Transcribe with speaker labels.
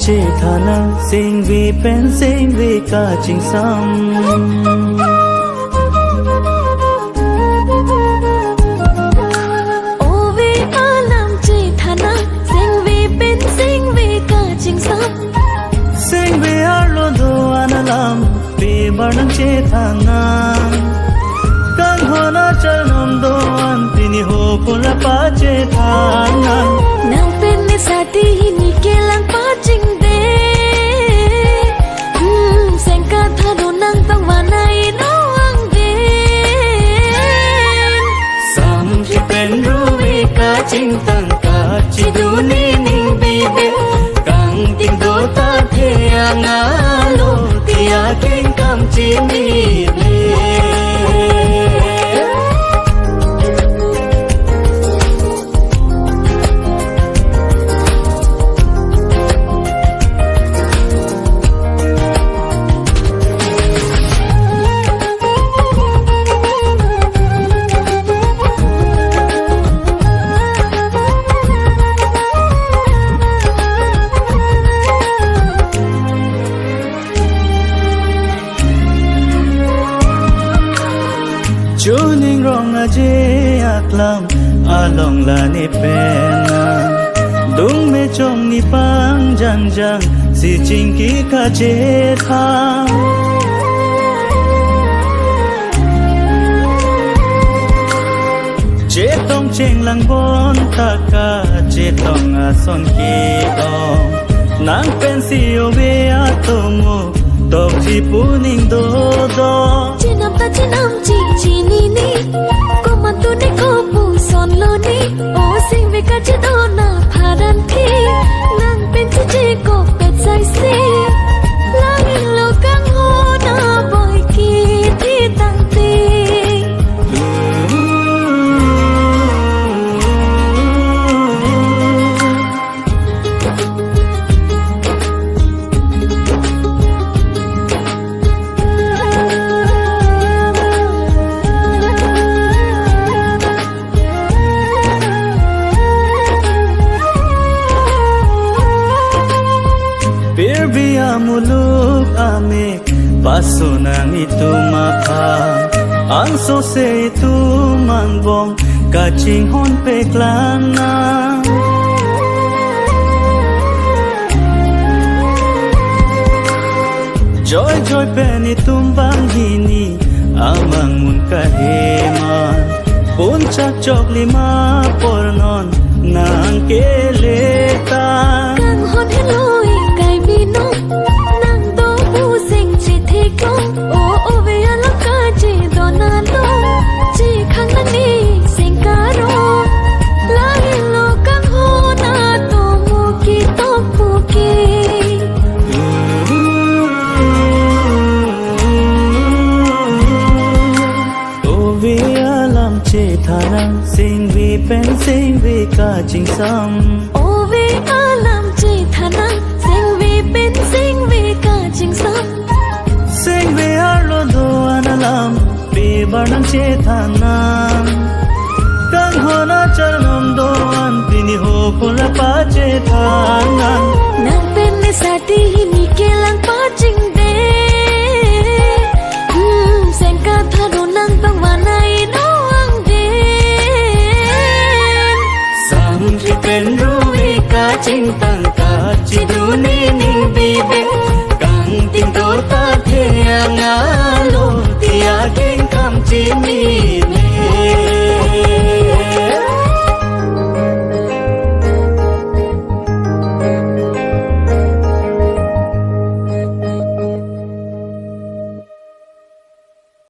Speaker 1: ฐานะสิ่งวีเป็นสิ่งวีกาจริงซ้ำ
Speaker 2: โอวีอาลำเจฐานะสิ่งวีเป็นสิ่งวีกาจริงซ้ำ
Speaker 1: สิ่งวีอาโลโดอานาลำปีบานังเจฐานะกันหัวหน้าจะนำโดอันปีนิโฮปุระปาเจฐานะ
Speaker 2: นางเป็นนิสัยที่นี่เกลังป้าจริงเด้เสียงกาทาดูนางต้องว่าในน้องเด่น
Speaker 1: ซ้ำที่เป็นรู้วิกาจริงตั้งกาจิดูนี่นิ่งบีเบกังติงโดตาเทียงาโลติยาเก่งคำจีนีเบจูนิ่งร้องอาเจอักลำอาลองลานิเป็นนาดุงเมจงนิปังจังจังสิจิงกีกาเจทาเจต้องเจงลังบนตากาเจต้องอาสนกีดองนางเป็นสิโอเวอาโตโมตกที่ปูนิ่งโดโด
Speaker 2: จีน้ำตาจีน้ำจีนี่นี่ก็มันตัวในก็ปูสอนโลนี่โอ้สิ่งวิกาจีโดนาพาดันคีนางเป็นที่จีก็เป็ดใจซีลาหินโลกังโหนาบอยกีที่ตั้งตี
Speaker 1: Biar muluk ame paso nang itu mapa anso se itu mangbong kacing hon peklana joy joy peni tumbang hini amang mun kaheman puncak jok lima pornon nang keleta
Speaker 2: kang hon heloi kai binong nang do bu sing chi thi kong o o ve ala ka chi do na lo chi khang na ni sing ka ro la hi lo kang ho na to mu ki to pu ki
Speaker 1: o ve alam che thana sing vi pen sing vi ka jing sam
Speaker 2: o ve alam che thana sing vi pen sing vi ka jing sam
Speaker 1: sing vi alo do analam pe barnam che thana kang ho na charanam do an pini ho pula pa che thana
Speaker 2: nang pen ne sati ni kelang pa jing de sing ka tha do nang bang wa nai no ang de
Speaker 1: sam ki pen ru vi ka jing tang